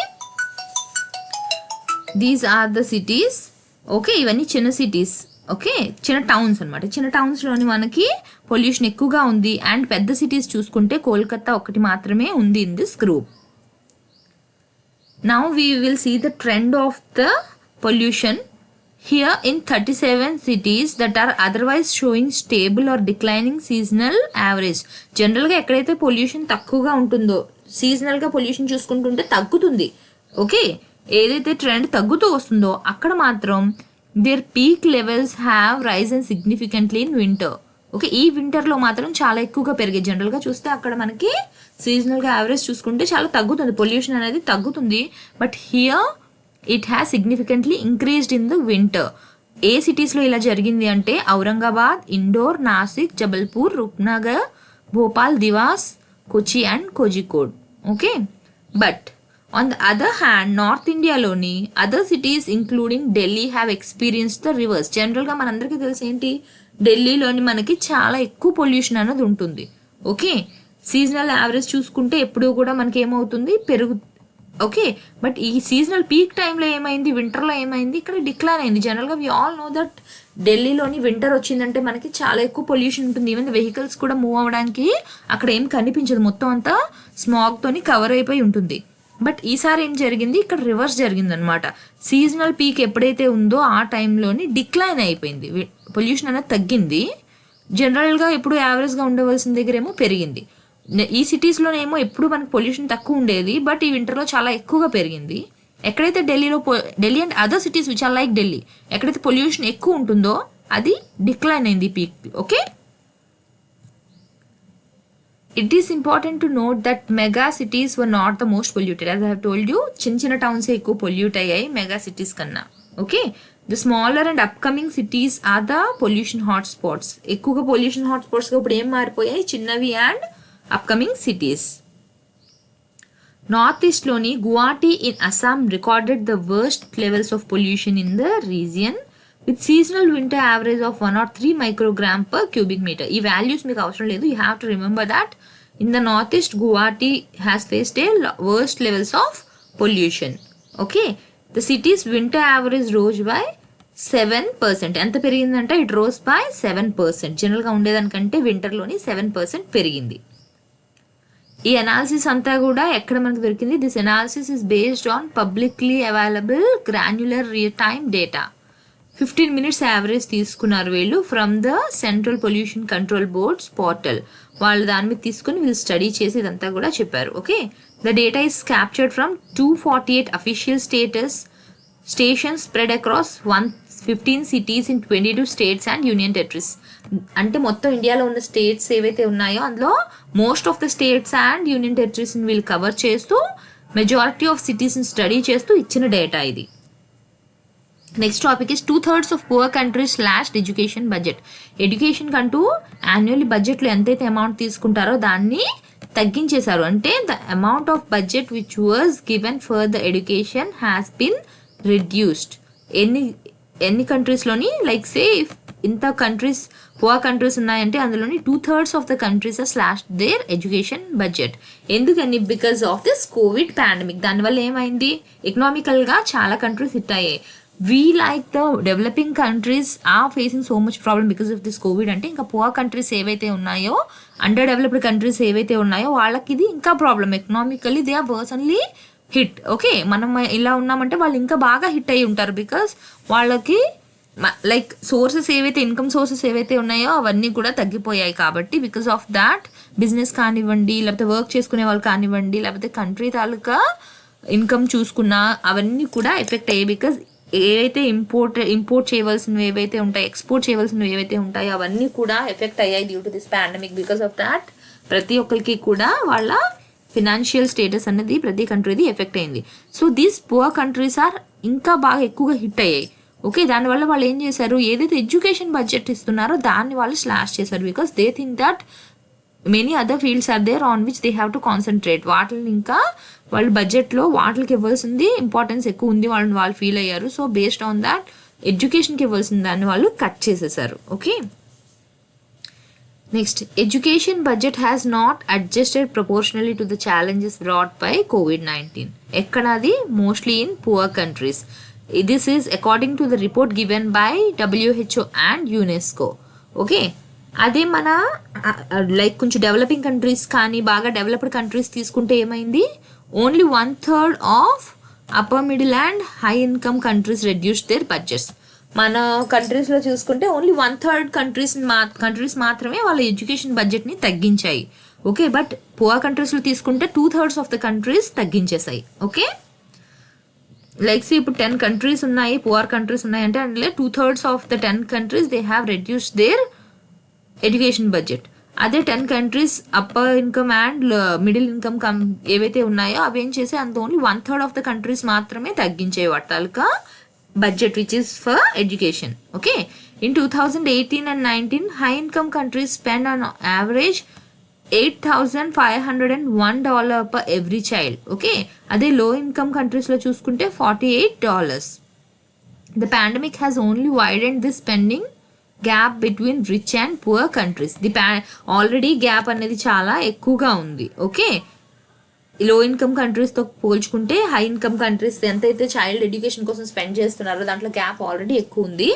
these are the cities. Okay, ఇవన్నీ చిన్న cities. Okay, చిన్న టౌన్స్ అనమాట. చిన్న టౌన్స్లోని మనకి పొల్యూషన్ ఎక్కువగా ఉంది. అండ్ పెద్ద సిటీస్ చూసుకుంటే కోల్కతా ఒకటి మాత్రమే ఉంది in this group. Now we will see the trend of the pollution here in 37 cities that are otherwise showing stable or declining seasonal average. జనరల్గా ఎక్కడైతే పొల్యూషన్ తక్కువగా ఉంటుందో సీజనల్గా పొల్యూషన్ చూసుకుంటుంటే తగ్గుతుంది. ఓకే, ఏదైతే ట్రెండ్ తగ్గుతూ వస్తుందో అక్కడ మాత్రం their peak levels have risen significantly in winter. Okay, ఈ వింటర్లో మాత్రం చాలా ఎక్కువగా పెరిగాయి. జనరల్గా చూస్తే అక్కడ మనకి సీజనల్గా యావరేజ్ చూసుకుంటే చాలా తగ్గుతుంది, పొల్యూషన్ అనేది తగ్గుతుంది. But here it has significantly increased in the winter. ఏ సిటీస్లో ఇలా జరిగింది అంటే Aurangabad, Indore, Nashik, Jabalpur, Rupnagar, Bhopal, Dewas, Kochi and Kozhikode. Okay, but on the other hand north ఇండియాలోని other cities including Delhi have experience the reverse. జనరల్గా మనందరికీ తెలిసి ఏంటి, ఢిల్లీలోని మనకి చాలా ఎక్కువ పొల్యూషన్ అనేది ఉంటుంది. ఓకే, సీజనల్ యావరేజ్ చూసుకుంటే ఎప్పుడూ కూడా మనకి ఏమవుతుంది, ఓకే, బట్ ఈ సీజనల్ పీక్ టైంలో ఏమైంది, వింటర్లో ఏమైంది, ఇక్కడ డిక్లైన్ అయింది. జనరల్గా వి ఆల్ నో దట్ ఢిల్లీలోని వింటర్ వచ్చిందంటే మనకి చాలా ఎక్కువ పొల్యూషన్ ఉంటుంది. ఈవెన్ వెహికల్స్ కూడా మూవ్ అవ్వడానికి అక్కడ ఏం కనిపించదు, మొత్తం అంతా స్మాగ్తోని కవర్ అయిపోయి ఉంటుంది. బట్ ఈసారి ఏం జరిగింది, ఇక్కడ రివర్స్ జరిగింది అనమాట. సీజనల్ పీక్ ఎప్పుడైతే ఉందో ఆ టైంలోని డిక్లైన్ అయిపోయింది, పొల్యూషన్ అనేది తగ్గింది. జనరల్గా ఎప్పుడు యావరేజ్గా ఉండవలసిన దగ్గరేమో పెరిగింది. ఈ సిటీస్లోనేమో ఎప్పుడు మనకు పొల్యూషన్ తక్కువ ఉండేది, బట్ ఈ వింటర్లో చాలా ఎక్కువగా పెరిగింది. ఎక్కడైతే Delhi and other cities which are like Delhi, ఎక్కడైతే పొల్యూషన్ ఎక్కువ ఉంటుందో అది డిక్లైన్ అయింది peak. Okay, it is important to note that mega cities were not the most polluted. As I have told you, చిన్న చిన్న టౌన్స్ ఎక్కువ పొల్యూట్ అయ్యాయి మెగా సిటీస్ కన్నా. Okay, the smaller and upcoming cities are the pollution hot spots. ఎక్కువగా pollution hot స్పాట్స్గా ఇప్పుడు ఏం మారిపోయాయి, చిన్నవి అండ్ అప్కమింగ్ సిటీస్. నార్త్ ఈస్ట్లోని Guwahati in Assam recorded the worst levels of pollution in the region with seasonal winter average of 103 microgram per cubic metre. ఈ values మీకు అవసరం లేదు, you have to remember that in the north east Guwahati has faced a worst levels of pollution. Okay, the cities winter average rose by 7%. ఎంత పెరిగిందంటే it rose by 7%. జనరల్గా ఉండేదానికంటే వింటర్లోని 7% పెరిగింది. ఈ analysis అంతా కూడా ఎక్కడ మనకు దొరికింది, this analysis is based on publicly available granular real time data. 15 minutes average తీసుకున్నారు వీళ్ళు from the central pollution control boards portal. వాళ్ళు దాని మీద తీసుకుని వీళ్ళు స్టడీ చేసి ఇదంతా కూడా చెప్పారు. Okay, the data is captured from 248 official stations spread across 115 cities in 22 states and union territories. అంటే మొత్తం ఇండియాలో ఉన్న స్టేట్స్ ఏవైతే ఉన్నాయో అందులో most of the states and union టెరిటరీస్ని వీళ్ళు కవర్ చేస్తూ మెజారిటీ ఆఫ్ సిటీస్ని స్టడీ చేస్తూ ఇచ్చిన డేటా ఇది. Next topic is 2/3 of poor countries slashed education budget. Education కంటూ యాన్యువల్లీ బడ్జెట్లో ఎంతైతే అమౌంట్ తీసుకుంటారో దాన్ని తగ్గించేశారు. అంటే the amount of budget which was given for the education has been reduced. ఎన్ని కంట్రీస్లోని లైక్ సే ఇంత కంట్రీస్ పువర్ కంట్రీస్ ఉన్నాయంటే అందులోని 2/3 of the countries are slash their education budget. ఎందుకని, because of this COVID pandemic. దానివల్ల ఏమైంది, ఎకనామికల్గా చాలా కంట్రీస్ హిట్ అయ్యాయి. We like the developing countries are facing so much problem because of this COVID. అంటే ఇంకా పువర్ కంట్రీస్ ఏవైతే ఉన్నాయో, అండర్ డెవలప్డ్ కంట్రీస్ ఏవైతే ఉన్నాయో వాళ్ళకి ఇది ఇంకా problem. Economically they are worsely hit. Okay, మనం ఇలా ఉన్నామంటే వాళ్ళు ఇంకా బాగా హిట్ అయ్యి ఉంటారు బికాస్ వాళ్ళకి లైక్ సోర్సెస్ ఏవైతే ఇన్కమ్ సోర్సెస్ ఏవైతే ఉన్నాయో అవన్నీ కూడా తగ్గిపోయాయి. కాబట్టి బికాస్ ఆఫ్ దాట్ బిజినెస్ కానివ్వండి, లేకపోతే వర్క్ చేసుకునే వాళ్ళు కానివ్వండి, లేకపోతే కంట్రీ తాలూకా ఇన్కమ్ చూసుకున్నా అవన్నీ కూడా ఎఫెక్ట్ అయ్యాయి. బికాస్ ఏవైతే ఇంపోర్ట్ చేయవలసినవి ఏవైతే ఉంటాయి, ఎక్స్పోర్ట్ చేయవలసినవి ఏవైతే ఉంటాయో అవన్నీ కూడా ఎఫెక్ట్ అయ్యాయి due to this pandemic. Because of that ప్రతి ఒక్కరికి కూడా వాళ్ళ ఫినాన్షియల్ స్టేటస్ అనేది ప్రతి కంట్రీది ఎఫెక్ట్ అయింది. So these poor countries are ఇంకా బాగా ఎక్కువగా హిట్ అయ్యాయి. ఓకే, దానివల్ల వాళ్ళు ఏం చేశారు, ఏదైతే ఎడ్యుకేషన్ బడ్జెట్ ఇస్తున్నారో దాన్ని వాళ్ళు స్లాష్ చేశారు. Because they think that many other fields are there on which they have to concentrate. వాటిని ఇంకా వాళ్ళు బడ్జెట్లో వాటికి ఇవ్వాల్సింది ఇంపార్టెన్స్ ఎక్కువ ఉంది వాళ్ళు ఫీల్ అయ్యారు. సో బేస్డ్ ఆన్ దాట్ ఎడ్యుకేషన్కి ఇవ్వాల్సిన దాన్ని వాళ్ళు కట్ చేసేసారు. Okay, next education budget has not adjusted proportionally to the challenges brought by COVID-19. ఎక్కడది, mostly in poor countries. This is according to the report given by WHO and UNESCO. Okay, అదే మన like కొంచెం developing countries కానీ బాగా developed countries తీసుకుంటే ఏమైంది, only 1/3 of upper middle and high income countries reduce their budgets. మన కంట్రీస్లో చూసుకుంటే ఓన్లీ 1/3 కంట్రీస్ మాత్రమే వాళ్ళ ఎడ్యుకేషన్ బడ్జెట్ని తగ్గించాయి. ఓకే, బట్ పువర్ కంట్రీస్లో తీసుకుంటే 2/3 ఆఫ్ ద కంట్రీస్ తగ్గించేసాయి. ఓకే, లైక్ ఇప్పుడు 10 కంట్రీస్ ఉన్నాయి, పువర్ కంట్రీస్ ఉన్నాయి అంటే అందులో 2/3 of the 10 countries they have reduced their education budget. అదే 10 countries upper income and middle income ఏవైతే ఉన్నాయో అవి ఏం చేసే అంత ఓన్లీ 1/3 ఆఫ్ ద కంట్రీస్ మాత్రమే తగ్గించే వాటాలుగా budget which is for education. Okay, in 2018 and 19 high income countries spend on average $8,501 per every child. Okay, అదే లో ఇన్కమ్ కంట్రీస్లో చూసుకుంటే $48. The pandemic has only widened this spending gap between rich and poor countries. Already gap అనేది చాలా ఎక్కువగా ఉంది. Okay, లో income కంట్రీస్తో పోల్చుకుంటే high income countries ఎంతైతే చైల్డ్ ఎడ్యుకేషన్ కోసం స్పెండ్ చేస్తున్నారో దాంట్లో గ్యాప్ ఆల్రెడీ ఎక్కువ ఉంది.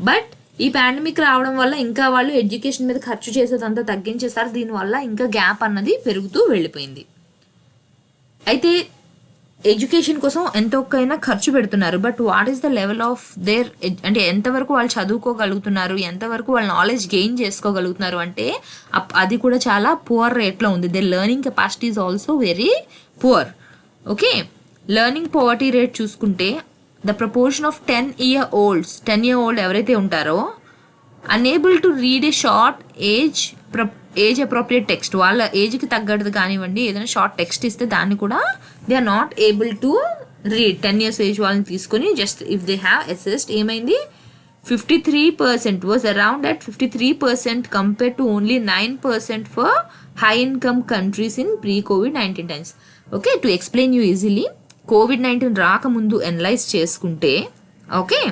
బట్ ఈ పాండమిక్ రావడం వల్ల ఇంకా వాళ్ళు ఎడ్యుకేషన్ మీద ఖర్చు చేసేదంతా తగ్గించేస్తారు. దీనివల్ల ఇంకా గ్యాప్ అన్నది పెరుగుతూ వెళ్ళిపోయింది. అయితే ఎడ్యుకేషన్ కోసం ఎంతొక్కైనా ఖర్చు పెడుతున్నారు. But what is the level of their, అంటే ఎంతవరకు వాళ్ళు చదువుకోగలుగుతున్నారు, ఎంతవరకు వాళ్ళు నాలెడ్జ్ గెయిన్ చేసుకోగలుగుతున్నారు అంటే అది కూడా చాలా పువర్ రేట్లో ఉంది. They learning capacity is also very poor. Okay, learning poverty rate చూసుకుంటే the proportion of 10 year olds ఎవరైతే ఉంటారో unable to read a short age appropriate text, వాళ్ళ ఏజ్కి తగ్గట్టు కానివ్వండి ఏదైనా షార్ట్ టెక్స్ట్ ఇస్తే దాన్ని కూడా they are not able to read. 10 years age వాళ్ళని తీసుకొని just if they have assessed ఏమైంది 53% was around at 53% compare to only 9% for high income countries in pre-COVID-19 times. Okay, to explain you easily, COVID-19 రాకముందు analyse చేసుకుంటే okay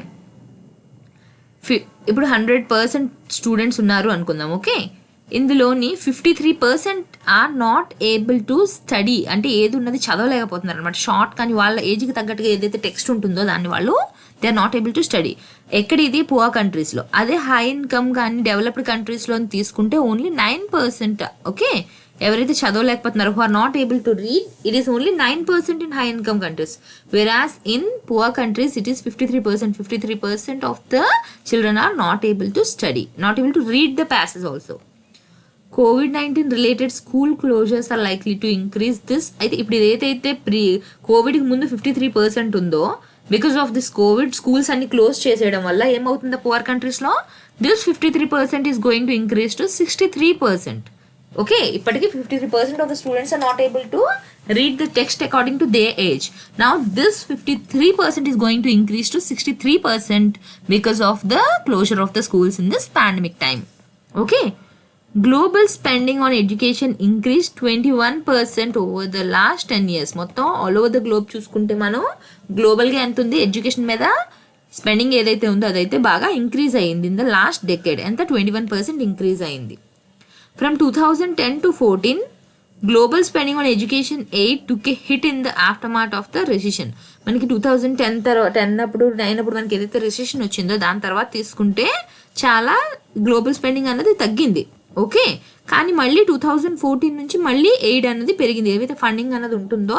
ఇప్పుడు 100% students ఉన్నారు అనుకుందాం. Okay, ఇందులోని 53% are not able to study, అంటే ఏది ఉన్నది చదవలేకపోతున్నారు అనమాట. షార్ట్ కానీ వాళ్ళ ఏజ్కి తగ్గట్టుగా ఏదైతే టెక్స్ట్ ఉంటుందో దాన్ని వాళ్ళు they are not able to study. ఎక్కడ ఇది పువర్ కంట్రీస్లో. అదే హై ఇన్కమ్ కానీ డెవలప్డ్ కంట్రీస్లో తీసుకుంటే ఓన్లీ 9%. ఓకే, ఎవరైతే చదవలేకపోతున్నారో who are not able to read, it is only 9% in high income countries. Whereas in poor countries it is 53%. 53% of the children are not able to study, not able to read the passes also. COVID-19 related school closures are likely to increase this. అయితే ఇప్పుడు ఏదైతే కోవిడ్కి ముందు 53% ఉందో because of this COVID schools అన్ని close చేసేయడం వల్ల ఏమవుతుందో పువర్ కంట్రీస్లో this 53% is going to increase to 63%. Okay, ఇప్పటికీ 53% of the students are not able to read the text according to their age. Now this 53% is going to increase to 63% because of the closure of the schools in this pandemic time. Okay, global spending on education increased 21% over the last 10 years. మొత్తం all over the globe చూసుకుంటే మనం గ్లోబల్గా ఎంత ఉంది education మీద spending ఏదైతే ఉందో అదైతే బాగా ఇంక్రీజ్ అయ్యింది. ఇన్ ద లాస్ట్ డెకేడ్ ఎంత 21% ఇంక్రీజ్ అయింది. From 2010 to 14 global spending on education aid took a hit in the aftermath of the recession. మనకి 2010 అప్పుడు 9 అప్పుడు మనకి ఏదైతే రెసిషన్ వచ్చిందో దాని తర్వాత తీసుకుంటే చాలా గ్లోబల్ స్పెండింగ్ అన్నది తగ్గింది. ఓకే, కానీ మళ్ళీ 2014 నుంచి మళ్ళీ ఎయిడ్ అన్నది పెరిగింది. ఏదైతే ఫండింగ్ అన్నది ఉంటుందో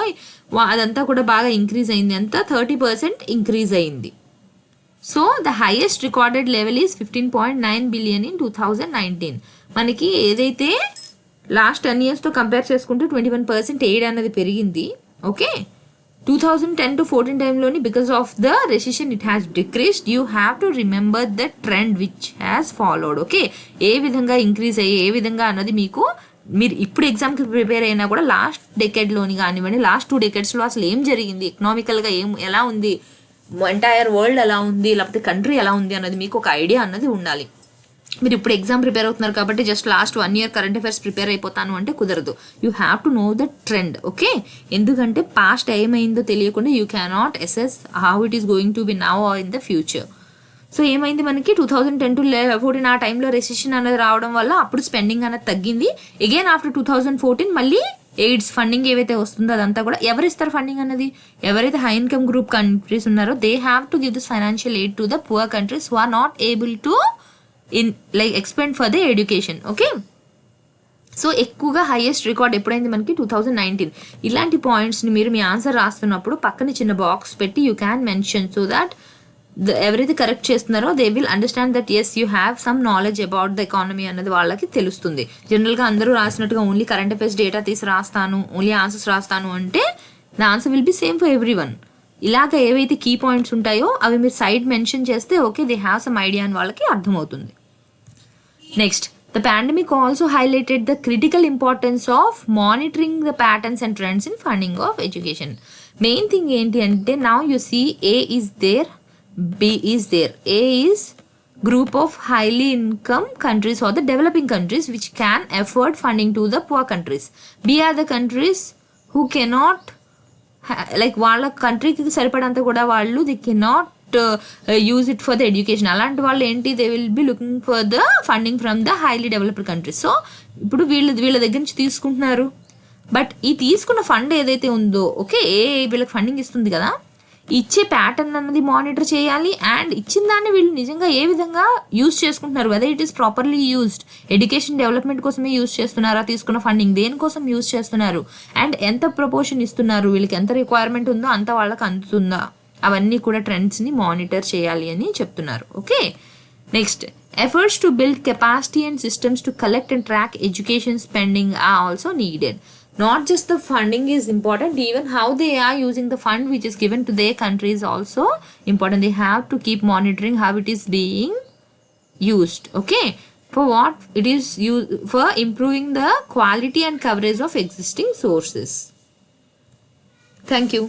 అదంతా కూడా బాగా ఇంక్రీజ్ అయింది. అంతా 30% ఇంక్రీజ్ అయింది. So the highest recorded level is 15.9 billion in 2019. మనకి ఏదైతే లాస్ట్ 10 yearsతో కంపేర్ చేసుకుంటే 21% ఎయిడ్ అన్నది పెరిగింది. ఓకే, 2010 to 14 టైంలోని because of the recession it has decreased. You have to remember the trend which has followed. Okay, ఏ విధంగా increase అయ్యి ఏ విధంగా అన్నది మీకు మీరు ఇప్పుడు ఎగ్జామ్కి ప్రిపేర్ అయినా కూడా లాస్ట్ డెకేడ్లోని కానివ్వండి లాస్ట్ 2 decadesలో అసలు ఏం జరిగింది, ఎకనామికల్గా ఎలా ఉంది, ఎంటైర్ వరల్డ్ ఎలా ఉంది, లేకపోతే కంట్రీ ఎలా ఉంది అన్నది మీకు ఒక ఐడియా అన్నది ఉండాలి. మీరు ఇప్పుడు ఎగ్జామ్ ప్రిపేర్ అవుతున్నారు కాబట్టి just last 1 year current affairs prepare అయిపోతాను అంటే కుదరదు. You have to know the trend. Okay, ఎందుకంటే పాస్ట్ ఏమైందో తెలియకుండా you cannot assess how it is going to be now or in the future. So ఏమైంది మనకి 2010 to 14 ఆ టైంలో రెసిషన్ అనేది రావడం వల్ల అప్పుడు స్పెండింగ్ అనేది తగ్గింది. అగైన్ ఆఫ్టర్ 2014 మళ్ళీ ఎయిడ్స్ ఫండింగ్ ఏవైతే వస్తుందో అదంతా కూడా ఎవరు ఇస్తారు ఫండింగ్ అన్నది, ఎవరైతే హై ఇన్కమ్ గ్రూప్ కంట్రీస్ ఉన్నారో they have to give this financial aid to the poor countries who are not able to expend for the education. Okay, so ఎక్కువగా హైయెస్ట్ రికార్డ్ ఎప్పుడైంది మనకి 2019. ఇలాంటి పాయింట్స్ని మీరు మీ ఆన్సర్ రాస్తున్నప్పుడు పక్కన చిన్న బాక్స్ పెట్టి you can mention so that ఎవరైతే కరెక్ట్ చేస్తున్నారో they will understand that as you have some knowledge about the economy అన్నది వాళ్ళకి తెలుస్తుంది. జనరల్గా అందరూ రాసినట్టుగా ఓన్లీ కరెంట్ అఫైర్స్ డేటా తీసి రాస్తాను, ఓన్లీ ఆన్సర్స్ రాస్తాను అంటే the answer will be same for everyone. ఇలాగ ఏవైతే కీ పాయింట్స్ ఉంటాయో అవి మీరు సైడ్ మెన్షన్ చేస్తే okay they have some idea అని వాళ్ళకి అర్థమవుతుంది. Next, the pandemic also highlighted the critical importance of monitoring the patterns and trends in funding of education. Main thing enti ante now you see A is there, B is there. A is group of highly income countries or the developing countries which can afford funding to the poor countries. B are the countries who cannot like వాళ్ళ కంట్రీకి సరిపడంత కూడా వాళ్ళు they cannot use it for the education. అలాంటి వాళ్ళు ఏంటి they will be looking for the funding from the highly developed countries. So ఇప్పుడు వీళ్ళ దగ్గర నుంచి తీసుకుంటున్నారు. బట్ ఈ తీసుకున్న ఫండ్ ఏదైతే ఉందో ఓకే వీళ్ళకి ఫండింగ్ ఇస్తుంది కదా, ఇచ్చే ప్యాటర్న్ అన్నది మానిటర్ చేయాలి. అండ్ ఇచ్చిన దాన్ని వీళ్ళు నిజంగా ఏ విధంగా యూజ్ చేసుకుంటున్నారు, whether it is properly used, education development కోసమే యూజ్ చేస్తున్నారా, తీసుకున్న ఫండింగ్ దేనికోసం యూజ్ చేస్తున్నారు, అండ్ ఎంత ప్రపోర్షన్ ఇస్తున్నారు, వీళ్ళకి ఎంత రిక్వైర్మెంట్ ఉందో అంత వాళ్ళకి అందుతుందా, అవన్నీ కూడా ట్రెండ్స్ని మానిటర్ చేయాలి అని చెప్తున్నారు. Okay, next efforts to build capacity and systems to collect and track education spending are also needed. Not just the funding is important, even how they are using the fund which is given to their country is also important. They have to keep monitoring how it is being used. Okay, for what it is used for, improving the quality and coverage of existing sources. Thank you.